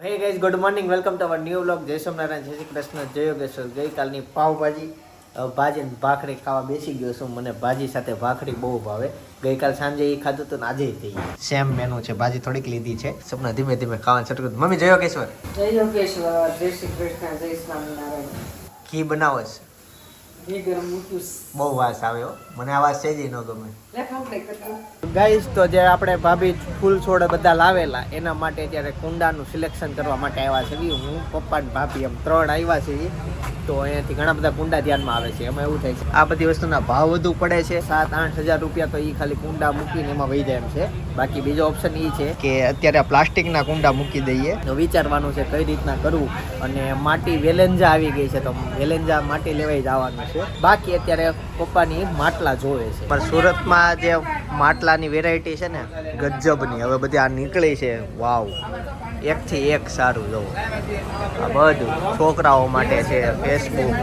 Hey guys, good morning, welcome to our new vlog. જય સોમનારાયણ, જય શ્રી કૃષ્ણ, જય યોગેશ્વર. ગઈકાલની પાવભાજી ભાજી ને ભાખરી ખાવા બેસી ગયો છું. મને ભાજી સાથે ભાખરી બહુ ભાવે. ગઈકાલ સાંજે એ ખાધું હતું ને આજે થઈ સેમ મેનુ છે. ભાજી થોડીક લીધી છે. સપના ધીમે ધીમે ખાવાનું શરૂ કર્યું. મમ્મી જય યોગેશ્વર. જય યોગેશ્વર, જય શ્રી કૃષ્ણ, જય સ્વામિનારાયણ. ઘી બનાવો છે? ઘી ગરમ મૂક્યું બહુ વાસ આવ્યો. મને આ વાસ છે જ ન ગમે. લે કમ્પ્લીટ કરજો. ગાઈઝ, તો જે આપણે ભાભી ફૂલ છોડ બધા લાવેલા એના માટે અત્યારે કુંડાનું સિલેક્શન કરવા માટે આવ્યા છે. હું પપ્પા ને ભાભી એમ 3 આવ્યા છે. તો અહીંયાથી ઘણા બધા કુંડા ધ્યાનમાં આવે છે. એમાં એવું થાય છે આ બધી વસ્તુના ભાવ વધુ પડે છે. 7-8 હજાર રૂપિયા તો એ ખાલી કુંડા મૂકીને એમાં વહી જાય એમ છે. બાકી બીજો ઓપ્શન એ છે કે અત્યારે પ્લાસ્ટિકના કુંડા મૂકી દઈએ. તો વિચારવાનું છે કઈ રીતના કરવું. અને માટી વેલેન્જા આવી ગઈ છે તો વેલેન્જા માટી લેવાઈ જવાનું છે. બાકી અત્યારે પપ્પાની માટલા જોવે છે. પણ સુરતમાં જે માટલાની વેરાયટી છે ને ગજબની હવે બધી આ નીકળી છે. વાવ, એકથી એક સારું. જવું આ બધું છોકરાઓ માટે છે. ફેસબુક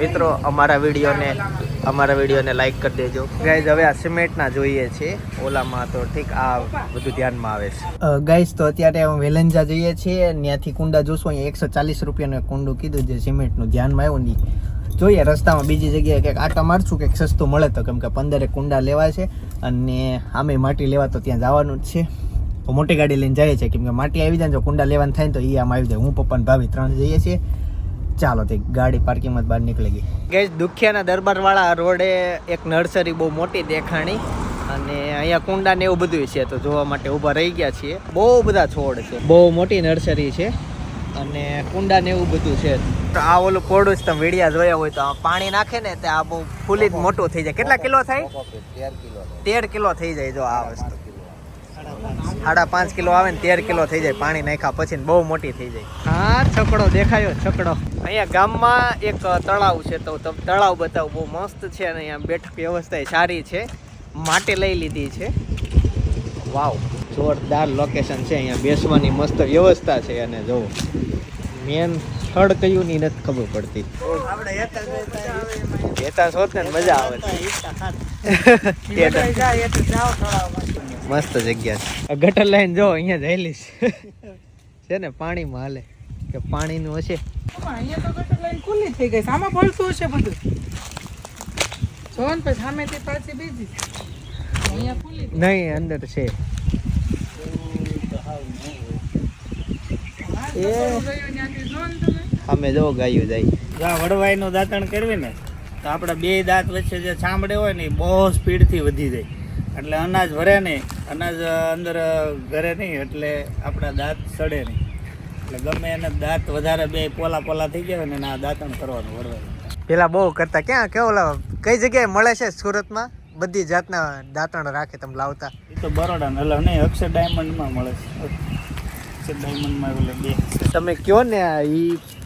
મિત્રો, અમારા વિડીયોને લાઈક કરી દેજો ગાઈઝ. હવે આ સિમેન્ટના જોઈએ છે. ઓલામાં તો ઠીક, આ બધું ધ્યાનમાં આવે છે. ગાઈઝ, તો અત્યારે વેલેન્જા જઈએ છીએ. ત્યાંથી કુંડા જોશું. અહીંયા 140 રૂપિયાનું એક કુંડું કીધું જે સિમેન્ટનું ધ્યાનમાં આવ્યું નહીં. જોઈએ રસ્તામાં બીજી જગ્યાએ કંઈક આટા મારશું કંઈક સસ્તું મળે તો, કેમ કે 15 કુંડા લેવા છે અને આમે માટી લેવા તો ત્યાં જવાનું જ છે. તો મોટી ગાડી લઈને જઈએ છીએ કેમ કે માટી આવી જાય ને જો કુંડા લેવાનું થાય ને તો એ આમ આવી જાય. હું પપ્પા ને ભાભી 3 જઈએ છીએ. ચાલો તે ગાડી પાર્કિંગમાં બહાર નીકળી ગઈ. ગઈ દુખિયાના દરબારવાળા રોડે એક નર્સરી બહુ મોટી દેખાણી અને અહીંયા કુંડા ને એવું બધું છે. તો જોવા માટે ઊભા રહી ગયા છીએ. બહુ બધા છોડ છે. બહુ મોટી નર્સરી છે અને કુંડા ને એવું બધું છે. તો આ ઓલું પોડું જ તમે વિડીયા જોયા હોય તો આ પાણી નાખે ને તે આ બહુ ફૂલી જ મોટું થઈ જાય. કેટલા કિલો થાય? 13 કિલો થઈ જાય. જો આ વસ્તુ 5.5 કિલો આવે ને 13 કિલો થઈ જાય પાણી નાખ્યા પછી. બહુ મોટી થઈ જાય. હા, છકડો દેખાયો. છકડો અહીંયા ગામમાં એક તળાવ છે તો તળાવ બતાવું. બહુ મસ્ત છે અને અહીંયા બેઠક વ્યવસ્થા સારી છે. માટી લઈ લીધી છે. વાવ, જોરદાર લોકેશન છે. અહીંયા બેસવાની મસ્ત વ્યવસ્થા છે. અને જોવો મેન સ્થળ કયું ની નથી ખબર પડતી. હેતાશ હોત ને મજા આવે. મસ્ત જગ્યા છે. ગટર લાઈન જો અહીંયા જઈલી છે ને પાણીમાં હાલે કે પાણીનું હશે. અહીંયા તો ગટર લાઈન ખુલ્લી થઈ ગઈ. સામે ભરતું હશે બધું. જોન પછી સામેથી પાછી બીજી. અહીંયા ખુલ્લી નહીં, અંદર છે. અમે જો ગાયું જાય વડવાઈ નું દાંતણ કરવી ને તો આપડા 2 દાંત વચ્ચે જે ચામડે હોય ને એ બહુ સ્પીડ થી વધી જાય. એટલે અનાજ ભરે નહીં, અનાજ અંદર ઘરે નહીં, એટલે આપણા દાંત સડે નહીં. એટલે ગમે એને દાંત વધારે 2 પોલા થઈ જાય ને આ દાંતણ કરવાનું વડવાઈ. પેલા બહુ કરતા. ક્યાં કેવું કઈ જગ્યાએ મળે છે સુરતમાં? બધી જાતના દાંતણ રાખે તમે લાવતા? એ તો બરોડા એટલે નહીં, અક્ષર ડાયમંડ માં મળે છે. અક્ષર ડાયમંડ માં એટલે 2 તમે કયો ને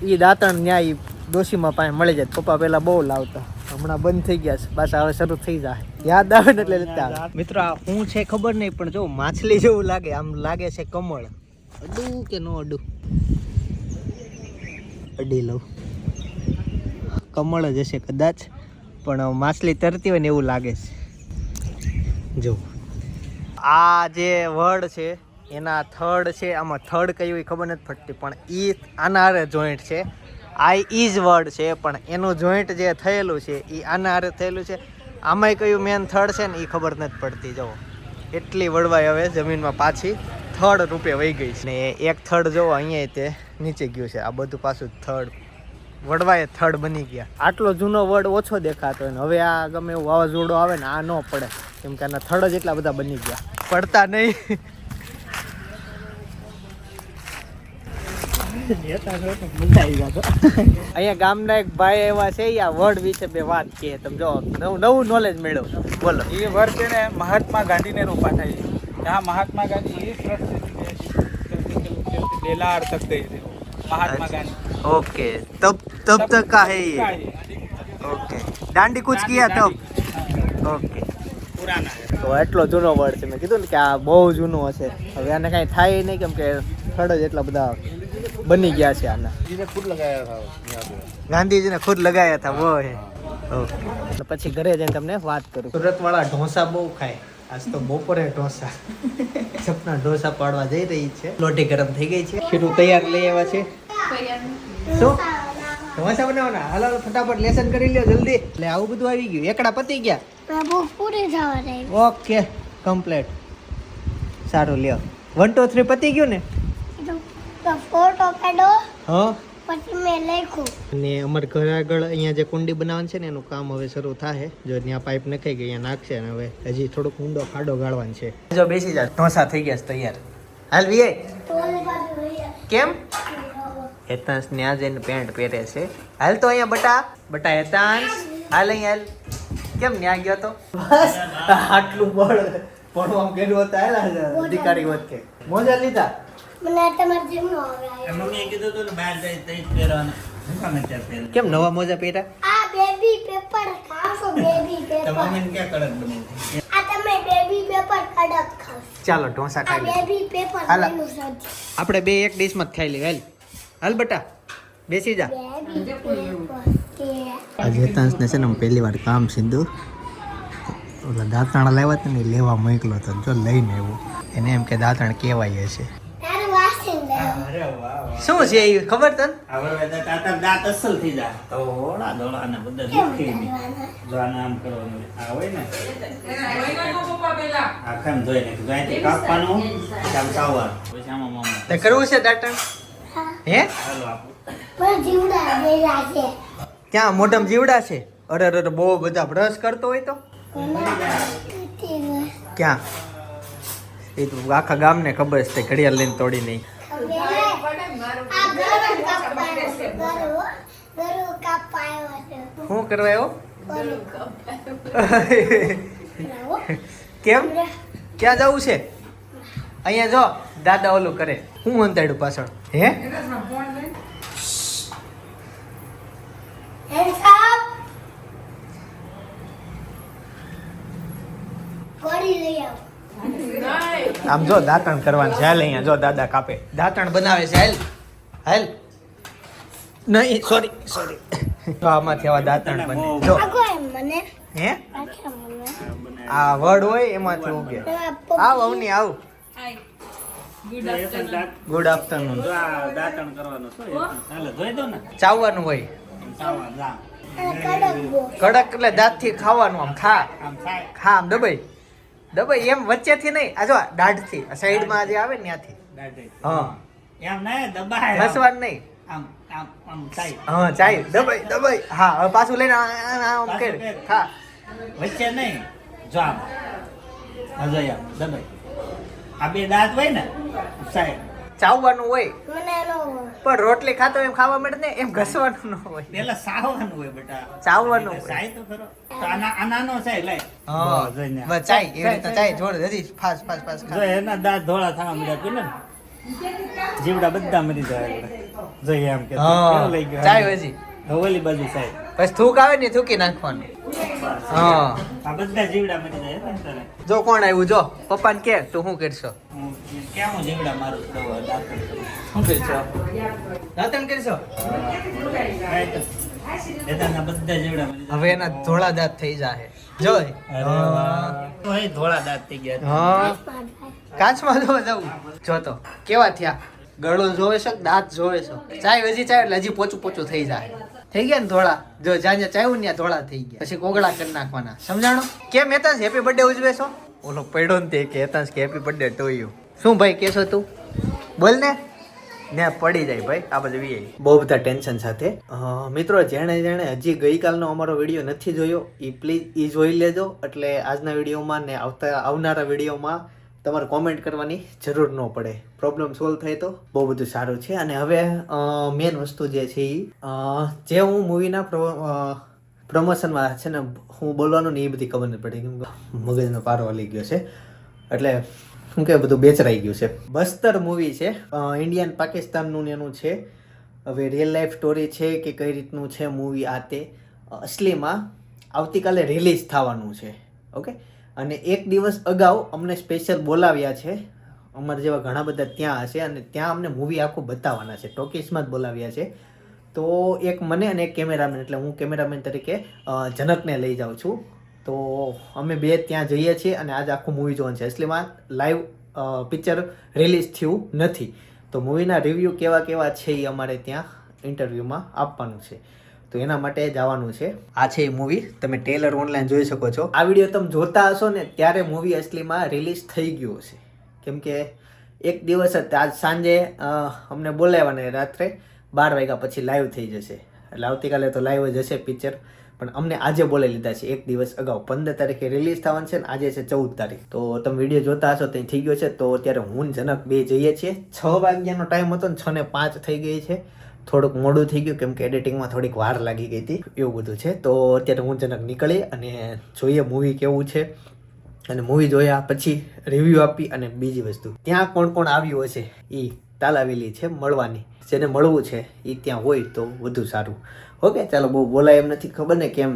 ઈ દાંતણ ન્યાય ડોશીમાં પાસે મળી જાય. પપ્પા પેલા બહુ લાવતા, હમણાં બંધ થઈ ગયા છે. પાછા હવે શરૂ થઈ જાય. યાદ આવે ને એટલે લેતા. મિત્રો આ શું છે ખબર નહીં પણ જો માછલી જેવું લાગે. આમ લાગે છે કમળ. અડું કે નો અડું? અડી લઉં. કમળ જ હશે કદાચ, પણ માછલી તરતી હોય ને એવું લાગે છે. જો આ જે વડ છે એના થડ છે. આમાં થડ કયું ખબર નથી પડતી પણ ઈ આના હારે જોઈન્ટ છે. આ ઈ જ વડ છે પણ એનું જોઈન્ટ જે થયેલું છે એ આના હારે થયેલું છે. આમાંય કયું મેન થડ છે ને એ ખબર નથી પડતી. જુઓ એટલી વડવાઈ હવે જમીનમાં પાછી થડ રૂપે વહી ગઈ છે. ને એક થડ જોવો અહીંયા તે નીચે ગયું છે. આ બધું પાછું થડ વડવાએ થડ બની ગયા. આટલો જૂનો વડ ઓછો દેખાતો હોય ને હવે આ ગમે એવું વાવાઝોડું આવે ને આ ન પડે કેમ કે આના થડ જ એટલા બધા બની ગયા. પડતા નહીં. અહીંયા ગામના એક ભાઈ એવા છે આ વડ વિશે 2 વાત કહે. તમે જો નવું નોલેજ મેળવો. બોલો. એ વડ છે ને મહાત્મા ગાંધી ने रोपा था. यहाँ महात्मा गांधी 1 वर्ष से बेलार तक गए थे. महात्मा गांधी ओके, तब तक का है ये. ओके, दांडी कूच किया तब. ओके, पुराना है. તો એટલો જૂનો વડ છે. મેં કીધું ને કે આ બહુ જૂનો હશે. હવે આને કાંઈ થાય નહીં કેમ કે થડ જ એટલા બધા બની ગયા છે આના. ખુદ લગાયા હતા ગાંધીજીને ખુદ લગાયા હતા. वो है. ઓકે, પછી ઘરે જઈને તમને વાત કરું. સુરત વાળા ઢોસા બહુ ખાય. આજ તો બપોરે ઢોસા સપના ઢોસા પાડવા જઈ રહી છે. લોટી ગરમ થઈ ગઈ છે. ખીરું તૈયાર લઈ આવ્યા છે. શું ઢોસા બનાવવાના? હાલો ફટાફટ લેસન કરી લ્યો જલ્દી. એટલે આવું બધું આવી ગયું. એકડા પતી ગયા. પૂરી થવા રહી. Okay complete. સારું લ્યો 1 2 3 પતી ગયું ને? તો ફોટો કાઢો હા. પછી મેં લખ્યું. અને અમારા ઘર આગળ અહીંયા જે કુંડી બનાવવાનું છે ને એનું કામ હવે શરૂ થાય. જો ત્યાં પાઇપ નખાઈ ગઈ અહીંયા નાખશે અને હવે હજી થોડોક ઊંડો ખાડો ગાળવાનો છે. જો બેસી જા. ઢોસા થઈ ગયા છે તૈયાર. હાલ વીએ. કેમ? હેતાંશ ને આજે પેન્ટ પહેરે છે. હાલ તો અહીંયા બટા હેતાંશ હાલ અહીંયા હાલ. કેમ ન્યા ગયો તો? બસ આટલું બળ પડવામાં કર્યું હતું. હાલ અધિકારી હોત કે મોજા લીધા. મને તમારે જેમ નો આવે. મમ્મીએ કીધું હતું ને બહાર જાય તો જ પહેરવાના. ગમે ત્યારે પહેરે. કેમ નવા મોજા પહેર્યા? આ બેબી પેપર ખાશો બેબી તો પેપર. મમ્મીને ક્યાં કડક બની? આ તમે બેબી પેપર કડક ખાશો. ચાલો ઢોસા આ ખાઈ લે. બેબી પેપર હાલા. મેનું સબ્જી. આપણે બે એક ડીશમાં જ ખાઈ લઈએ. હાલ હાલ બટા બેસી જા. બેબી પેપર કે આજે હેતાંશને છે ને પહેલી વાર કામ સીધું ઓલા દાંતણ લાવ્યા હતા ને એ લેવા મોકલો હતો. જો લઈને આવ્યો. એને એમ કે દાંતણ કેવાય છે. તારું વાસણ લે. અરે વાહ વાહ. શું છે એ ખબર તને? હવે તાતા દાંત અસલ થઈ જાય. ધોળા ધોળા ને બધા કેમ દુખી નહીં. કરવાના? જો આને આમ કરવાનું. આ હોય ને પપ્પા પેલા આખાને ધોઈ નાખ્યું. અહીંથી કાપવાનું આમ ચાવવાનું. પછી આમાં મમ્મી તે કરવું છે દાંતણ? હા. હે હાલો આપું. પણ જીવડા બેરા છે. ક્યાં મોઢામાં જીવડા છે? અરે અરે બહુ બધા બ્રશ કરતો હોય તો ક્યાં? એ તો આખા ગામને ખબર છે. ઘડિયાળ લઈને તોડી નહીં. શું કરવા આવ્યો? કેમ? ક્યાં જવું છે? અહીંયા જો દાદા ઓલું કરે. હું અંધાડું પાછળ. હે આમ જો દાંતણ કરવાનું છે. હાલ અહીંયા જો દાદા કાપે. દાંતણ બનાવે છે. હાલ હાલ નહીં સોરી તો આમાંથી આવા દાંતણ બને. જો હે આ વડ હોય એમાંથી ઉગે. આવ અવની આવ. Good afternoon. જો આ દાંતણ કરવાનું શું? હાલે ધોઈ દો ને. ચાવવાનું હોય. ચાવવા જા. કડક એટલે દાંતથી ખાવાનું. આમ ખા આમ થાય. ખા આમ દબાઈ એમ વચ્ચેથી નહીં. આ જો દાઢથી સાઈડમાં જે આવે ને ત્યાંથી. દાઢી. હા એમ ના દબાય. ઘસવાનું નહીં. આમ આમ આમ થાય. હા ચાય દબાઈ. હા હવે પાછું લઈને આમ કર ખા. વચ્ચે નહીં. જો આમ હજુ આમ દબાઈ. આ બે દાંત હોય ને સાહેબ ચાવવાનું હોય પણ રોટલી ખાતો એમ ખાવા મળે ને એમ ઘસવાનું ન હોય. પેલા સાવવાનું હોય બેટા. ચાવવાનું હોય. સાય તો ખરો. તો આનાનો સાય લાય. હા જોઈને. બસ ચાય એવી રીતે ચાય જોડે હજી ફાસ જો એના દાંત ધોળા થવા મળ્યા પેલા ને જીવડા બધા મરી જાય. જોઈએ એમ કે કેવું લઈ ગયો. ચાય હજી ઓલી બાજુ સાહેબ પછી થૂક આવે ને થૂકી નાખવાનું. હા આ બધા જીવડા મરી જાય ને તારે. જો કોણ આવ્યું જો પપ્પાને કે તું શું કરશો? હું કેમ હું જીવડા મારું તો દાંતણ કરું. શું કરશો? દાંતણ કરશો? એના બધા જીવડા મરી જાય. હવે એના ધોળા દાંત થઈ જાય. જોય અરે વાહ. તો એ ધોળા દાંત થઈ ગયા. હા કાચમાં જોવા જવું. જો તો કેવા થયા? ગળું જોવે છો દાંત જોવે છો? ચાય હજી ચાય એટલે હજી પોચું થઈ જાય. થઈ ગયા ને ધોળા. જો જ્યાં જ્યાં ચાયું ત્યાં ધોળા થઈ ગયા. પછી કોગળા કરી નાખવાના. સમજાણો? કેમ હેતાંશ હેપી બર્થડે ઉજવે છો? ઓલો પડ્યો ને તે કે હેતાંશ કે હેપી બર્થડે ટુ યુ. શું ભાઈ કેશો તું? બોલ ને. ને પડી જાય ભાઈ આ બધું વી બહુ બધા ટેન્શન સાથે. મિત્રો જેણે હજી ગઈકાલનો અમારો વિડીયો નથી જોયો એ પ્લીઝ એ જોઈ લેજો. એટલે આજના વિડીયોમાં ને આવનારા વિડીયોમાં તમારે કોમેન્ટ કરવાની જરૂર ન પડે. પ્રોબ્લેમ સોલ્વ થાય તો બહુ બધું સારું છે. અને હવે મેન વસ્તુ જે છે એ જે હું મૂવીના પ્રમોશનમાં છે ને હું બોલવાનું ને એ બધી ખબર નથી પડી. કેમ કે મગજનો પારો હલી ગયો છે. એટલે શું કે બધું બેચરાઈ ગયું છે. બસ્તર મૂવી છે. ઇન્ડિયન પાકિસ્તાનનું ને એનું છે. હવે રિયલ લાઈફ સ્ટોરી છે કે કઈ રીતનું છે મૂવી આ તે અસલીમાં આવતીકાલે રિલીઝ થવાનું છે. ઓકે અને એક દિવસ અગાઉ અમને સ્પેશિયલ બોલાવ્યા છે. અમારા જેવા ઘણા બધા ત્યાં હશે અને ત્યાં અમને મૂવી આખું બતાવવાના છે. ટોકીસમાં જ બોલાવ્યા છે. તો એક મને અને એક કેમેરામેન એટલે હું કેમેરામેન તરીકે જનકને લઈ જાઉં છું. તો અમે બે ત્યાં જઈએ છીએ અને આજે આખું મૂવી જોવાનું છે. અસલીમાં લાઈવ પિક્ચર રિલીઝ થયું નથી, તો મૂવીના રિવ્યૂ કેવા કેવા છે એ અમારે ત્યાં ઇન્ટરવ્યૂમાં આપવાનું છે, તો એના માટે જવાનું છે. આ છે એ મૂવી, તમે ટ્રેલર ઓનલાઈન જોઈ શકો છો. આ વિડીયો તમે જોતા હશો ને ત્યારે મૂવી અસલીમાં રિલીઝ થઈ ગયું હશે, કેમ કે એક દિવસ જ આજ સાંજે અમને બોલાવ્યા ને રાત્રે 12 વાગ્યા પછી લાઈવ થઈ જશે, એટલે આવતીકાલે તો લાઈવ જ હશે પિક્ચર, પણ અમને આજે બોલાવી લીધા છે એક દિવસ અગાઉ. 15 તારીખે રિલીઝ થવાનું છે ને આજે છે 14 તારીખ. તો તમે વિડીયો જોતા હશો તો થઈ ગયો છે. તો અત્યારે હું જનક બે જઈએ છીએ. 6 વાગ્યાનો ટાઈમ હતો ને 6:05 થઈ ગઈ છે. થોડુંક મોડું થઈ ગયું કેમ કે એડિટિંગમાં થોડીક વાર લાગી ગઈ હતી, એવું બધું છે. તો અત્યારે હું જનક નીકળી અને જોઈએ મૂવી કેવું છે, અને મૂવી જોયા પછી રિવ્યૂ આપી. અને બીજી વસ્તુ, ત્યાં કોણ કોણ આવ્યું હશે એ તાલાવેલી છે મળવાની, જેને મળવું છે એ ત્યાં હોય તો વધુ સારું. ઓકે, ચાલો બહુ બોલાય એમ નથી, ખબર ને કેમ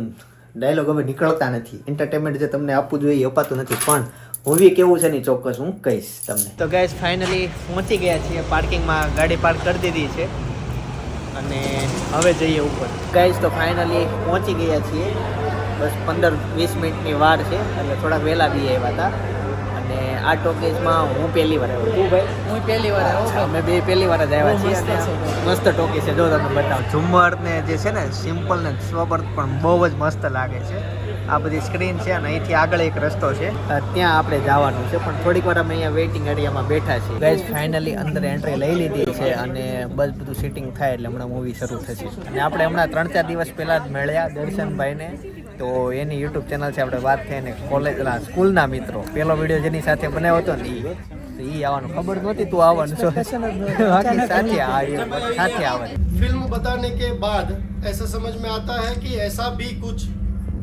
ડાયલોગ હવે નીકળતા નથી. એન્ટરટેનમેન્ટ જે તમને આપવું જોઈએ એ અપાતું નથી, પણ મૂવી કેવું છે ને ચોક્કસ હું કહીશ તમને. તો ગાઈસ ફાઇનલી પહોંચી ગયા છીએ, પાર્કિંગમાં ગાડી પાર્ક કરી દીધી છે અને હવે જઈએ ઉપર. ગાઈસ તો ફાઇનલી પહોંચી ગયા છીએ, બસ 15-20 મિનિટની વાર છે, એટલે થોડાક વહેલા બી આવ્યા હતા. અને આ ટોકીઝમાં હું પહેલી વાર આવ્યો. તું ભાઈ? હું પહેલી વાર આવ્યો. અમે બે પહેલી વાર જ આવ્યા છીએ. મસ્ત છે. મસ્ત ટોકી છે, જો તમને બતાવું. ઝુમ્મર ને જે છે ને સિમ્પલ ને સોબર પણ બહુ જ મસ્ત લાગે છે. આ બધી સ્ક્રીન છે અને અહીંથી આગળ એક રસ્તો છે, ત્યાં આપણે જવાનું છે, પણ થોડીક વાર અમે અહીંયા વેઇટિંગ એરિયામાં બેઠા છીએ. ગાઈઝ ફાઇનલી અંદર એન્ટ્રી લઈ લીધી છે અને બસ બધું સીટિંગ થાય એટલે હમણાં મૂવી શરૂ થશે. અને આપણે હમણાં 3-4 દિવસ પહેલાં જ મળ્યા દર્શનભાઈને, તો એની યુટ્યુબ ચેનલ છે, આપણે વાત થઈ ને કોલેજ સ્કૂલના મિત્રો. પહેલો વિડીયો જેની સાથે બનાવ્યો હતો ને એ આવવાનું ખબર નહોતી તું આવવાનું છો, બાકી સાથે આવવાનું. फिल्म बताने के बाद ऐसा समझ में आता है कि ऐसा भी कुछ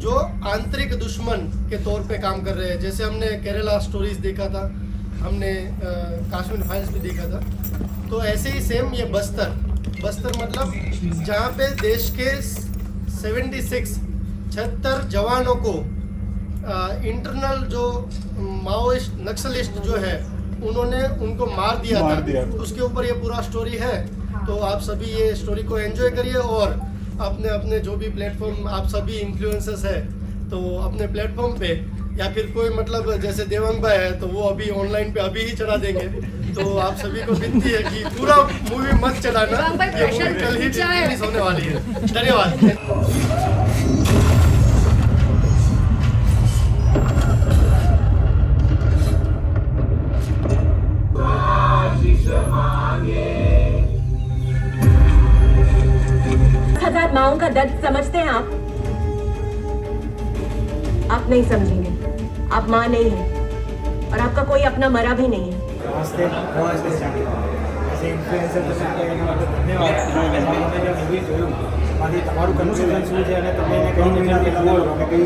जो आंतरिक दुश्मन के तौर पे काम कर रहे हैं. जैसे हमने केरला स्टोरीज देखा था, हमने कश्मीर फाइल्स भी देखा था, तो ऐसे ही सेम ये बस्तर मतलब जहाँ पे देश के 76 जवानों को इंटरनल जो माओइस्ट नक्सलिस्ट जो है उन्होंने उनको मार दिया था. उसके ऊपर ये पूरा स्टोरी है. तो आप सभी ये स्टोरी को एंजॉय करिए और अपने अपने जो भी प्लेटफॉर्म आप सभी इन्फ्लुएंसर्स है तो अपने प्लेटफॉर्म पे या फिर कोई मतलब जैसे देवंग भाई है तो वो अभी ऑनलाइन पे अभी ही चढ़ा देंगे. तो आप सभी को विनती है कि पूरा मूवी मत चलाना, ये मूवी कल ही रिलीज होने वाली है. धन्यवाद. हजार माओं का दर्द समझते हैं आप नहीं समझेंगे. आप माँ नहीं हैं और आपका कोई अपना मरा भी नहीं है. નમસ્તે. ઇન્ફ્લુએન્સર ધન્યવાદ. તમે જે મૂવી જોયું માંથી તમારું કન્ફ્યુઝન શું છે અને તમે એને કઈ રીતે જુઓ છો અને કઈ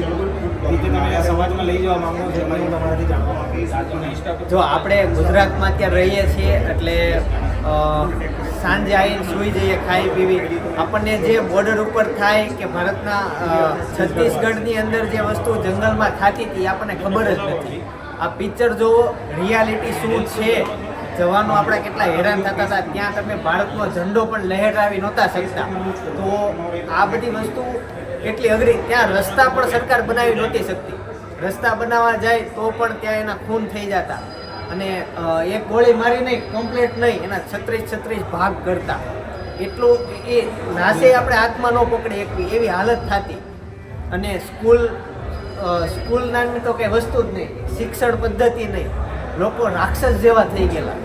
રીતે તમે સમાજમાં લઈ જવા માંગો છો એ હું તમારાથી જાણવા માંગીશ. જો આપણે ગુજરાતમાં ત્યાં રહીએ છીએ એટલે સાંજે આવીને સૂઈ જઈએ, ખાઈ પીવી, આપણને જે બોર્ડર ઉપર થાય કે ભારતના છત્તીસગઢની અંદર જે વસ્તુ જંગલમાં થતી હતી આપણને ખબર જ નથી. આ પિક્ચર જોવો, રિયાલિટી શું છે, જવાનો આપણે કેટલા હેરાન થતા હતા, ત્યાં તમે ભારતનો ઝંડો પણ લહેરાવી નહોતા શકતા. તો આ બધી વસ્તુ એટલી અઘરી, ત્યાં રસ્તા પણ સરકાર બનાવી નહોતી શકતી. રસ્તા બનાવવા જાય તો પણ ત્યાં એના ખૂન થઈ જતા, અને એક ગોળી મારી નહીં, કમ્પ્લીટ નહીં, એના 36 ભાગ કરતા. એટલું એ નાશે આપણે હાથમાં ન પકડી એકવી એવી હાલત થતી. અને સ્કૂલ નામની તો કંઈ વસ્તુ જ નહીં, શિક્ષણ પદ્ધતિ નહીં, લોકો રાક્ષસ જેવા થઈ ગયેલા.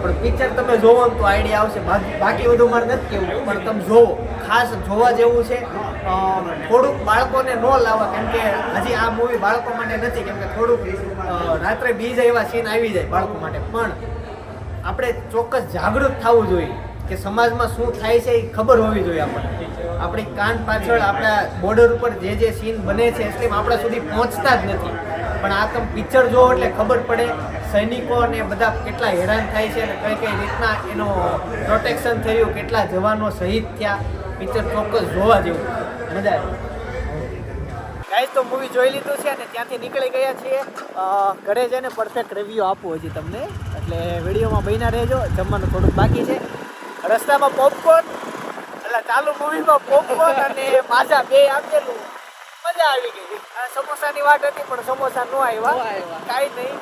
પણ પિક્ચર તમે જોવો તો આઈડિયા આવશે. બાકી બધું મારે નથી કહેવું, પણ તમે જોવો, ખાસ જોવા જેવું છે. થોડુંક બાળકોને ન લાવવા, કેમ કે હજી આ મૂવી બાળકો માટે નથી, કેમ કે થોડુંક રાત્રે બીજા એવા સીન આવી જાય બાળકો માટે. પણ આપણે ચોક્કસ જાગૃત થવું જોઈએ કે સમાજમાં શું થાય છે એ ખબર હોવી જોઈએ આપણને. આપણી કાન પાછળ આપણા બોર્ડર ઉપર જે સીન બને છે એટલે આપણા સુધી પહોંચતા જ નથી. પણ આ તમે પિક્ચર જોવો એટલે ખબર પડે સૈનિકો ને બધા કેટલા હેરાન થાય છે અને કઈ રીતના એનો પ્રોટેક્શન થયું, કેટલા જવાનો શહીદ થયા. પિક્ચર ચોક્કસ જોવા જેવું, મજા આવે. ગાઈસ તો મૂવી જોઈ લીધું છે અને ત્યાંથી નીકળી ગયા છીએ. ઘરે જઈને પરફેક્ટ રિવ્યૂ આપવું હજી તમને, એટલે વિડીયોમાં બન્યા રહેજો. જમવાનું થોડુંક બાકી છે. રસ્તામાં પોપકોર્ન, એટલે ચાલુ મૂવીમાં પોપકોર્ન અને માઝા બે આપેલું, મજા મજા આવી ગઈ. આ સમોસાની વાત હતી પણ સમોસા નો આવ્યા. કાંઈ નહીં,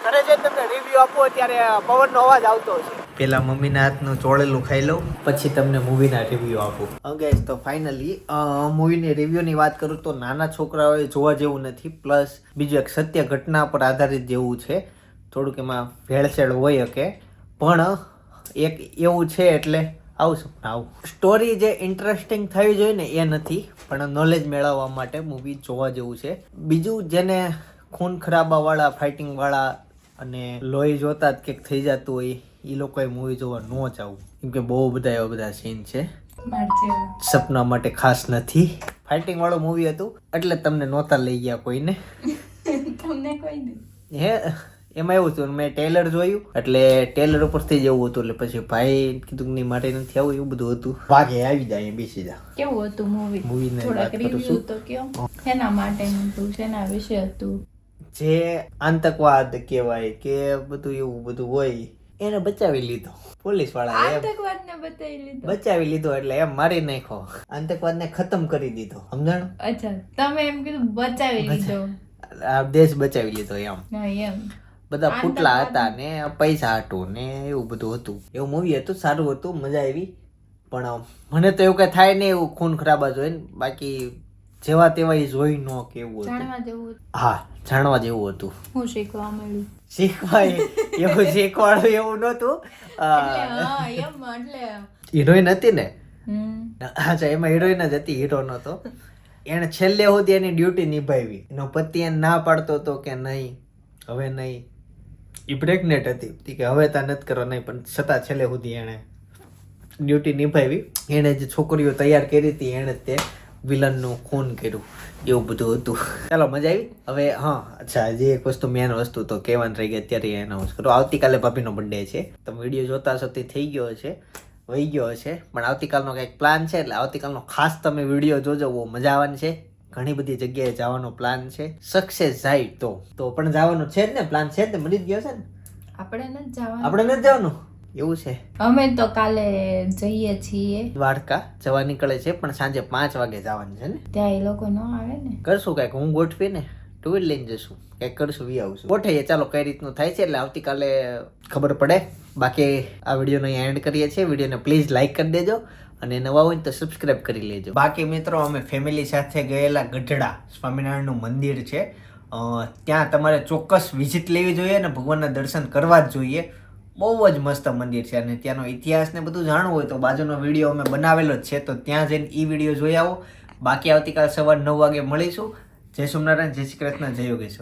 ઘરે જઈને તમને રિવ્યુ આપો ત્યારે પવનનો અવાજ આવતો હશે. પેલા મમ્મીના હાથનું ચોળેલું ખાઈ લઉં પછી તમને મૂવીના રિવ્યુ આપું. ગાઈસ તો ફાઇનલી મૂવીની રિવ્યુની વાત કરું તો નાના છોકરાઓએ જોવા જેવું નથી, પ્લસ બીજું એક સત્ય ઘટના પર આધારિત જેવું છે. થોડુંક એમાં ભેળસેળ હોય શકે પણ એક એવું છે એટલે આવું સ્ટોરી જે ઇન્ટરેસ્ટિંગ થવી જોઈએ ને એ નથી, પણ નોલેજ મેળવવા માટે મૂવી જોવા જેવું છે. બીજું જેને ખૂન ખરાબાવાળા ફાઇટિંગવાળા અને લોહી જોતા જ કંઈક થઈ જતું હોય એ લોકોએ મૂવી જોવા ન જવું, કેમ કે બહુ બધા એવા બધા સીન છે સપના માટે ખાસ નથી. ફાઇટિંગ વાળું મૂવી હતું એટલે તમને નહોતા લઈ ગયા કોઈને. તમને કોઈ નહીં. હે એમાં એવું હતું, મેં ટેલર જોયું એટલે ટેલર ઉપરથી જ એવું હતું, એટલે પછી ભાઈ કીધું કે નહીં મારે નથી આવું, એવું બધું હતું. વાગે આવી જાય બેસી જા. કેવું હતું મૂવી? મૂવીને થોડાક વાત કરું રિવ્યુ છું. તો કયો, શેના માટેનું હતું, શેના વિશે હતું? જે આતંકવાદ કહેવાય કે બધું એવું બધું હોય એને બચાવી લીધો પોલીસ વાળા, આતંકવાદને બતાવી લીધો. બચાવી લીધો એટલે એમ મારી નાખ્યો, આતંકવાદને ખતમ કરી દીધો. સમજણ? અચ્છા, તમે એમ કીધું બચાવી લીધો. આ દેશ બચાવી લીધો એમ. હા એમ. બધા ફૂટલા હતા ને પૈસા હાટું ને એવું બધું હતું. એવું મૂવી હતું, સારું હતું, મજા આવી. પણ મને તો એવું કઈ થાય ને એવું ખૂન ખરાબા જોઈ ને, બાકી જેવા તેવા એ જોઈ ન કે એવું હતું. જાણવા જેવું હા, જાણવા જેવું હતું. હું શીખવા મળ્યું. શીખવાય એવું શીખવાડું એવું નહોતું. હા એમ, એટલે હિરોઈન હતી ને, હમ. અચ્છા એમાં હિરોઈન જ હતી, હીરો નહોતો. એને છેલ્લે સુધી એની ડ્યુટી નિભાવી. એનો પતિ એને ના પાડતો હતો કે નહીં હવે નહીં, એ પ્રેગ્નેન્ટ હતી કે હવે તા નથી કરવા નહીં, પણ છતાં છેલ્લે સુધી એણે ડ્યુટી નિભાવી. એણે જે છોકરીઓ તૈયાર કરી હતી એણે તે વિલનનું ખૂન કર્યું, એવું બધું હતું. ચાલો મજા આવી. હવે હા અચ્છા, જે એક વસ્તુ મેન વસ્તુ તો કહેવાની રહી ગઈ અત્યારે એનાઉન્સ કરો. આવતીકાલે ભાભીનો બર્થડે છે. તમે વિડીયો જોતા હશો તે થઈ ગયો હશે, વહી ગયો હશે, પણ આવતીકાલનો કંઈક પ્લાન છે, એટલે આવતીકાલનો ખાસ તમે વિડીયો જોજો, બહુ મજા આવવાની છે. ઘણી બધી જગ્યાએ જવાનો પ્લાન છે, સક્સેસ જાય તો પણ જવાનું છે જ ને, પ્લાન છે જ ને, મળી જ ગયો છે ને. આપણે નથી જવાનું. આપણે નથી જવાનું એવું છે. અમે તો કાલે જઈએ છીએ. દ્વારકા જવા નીકળે છે, પણ સાંજે 5 વાગે જવાનું છે ને. ત્યાં એ લોકો ન આવે ને. કરશું કંઈક, હું ગોઠવી ને ટુ વ્હીલ લઈને જશું, કંઈક કરશું, વી આવશું, ગોઠવીએ. ચાલો કઈ રીતનું થાય છે એટલે આવતીકાલે ખબર પડે. બાકી આ વિડીયોનો અહીં એન્ડ કરીએ છીએ. વિડીયોને પ્લીઝ લાઇક કરી દેજો અને નવા હોય તો સબસ્ક્રાઇબ કરી લેજો. બાકી મિત્રો અમે ફેમિલી સાથે ગયેલા ગઢડા સ્વામિનારાયણનું મંદિર છે, ત્યાં તમારે ચોક્કસ વિઝિટ લેવી જોઈએ અને ભગવાનના દર્શન કરવા જ જોઈએ. બહુ જ મસ્ત મંદિર છે અને ત્યાંનો ઇતિહાસ ને બધું જાણવું હોય તો બાજુનો વિડીયો અમે બનાવેલો જ છે, તો ત્યાં જઈને એ વિડીયો જોઈ આવો. બાકી આવતીકાલ સવાર 9 વાગે મળીશું. જય સોમનારાયણ, જય શ્રી કૃષ્ણ, જય યોગેશ્વર.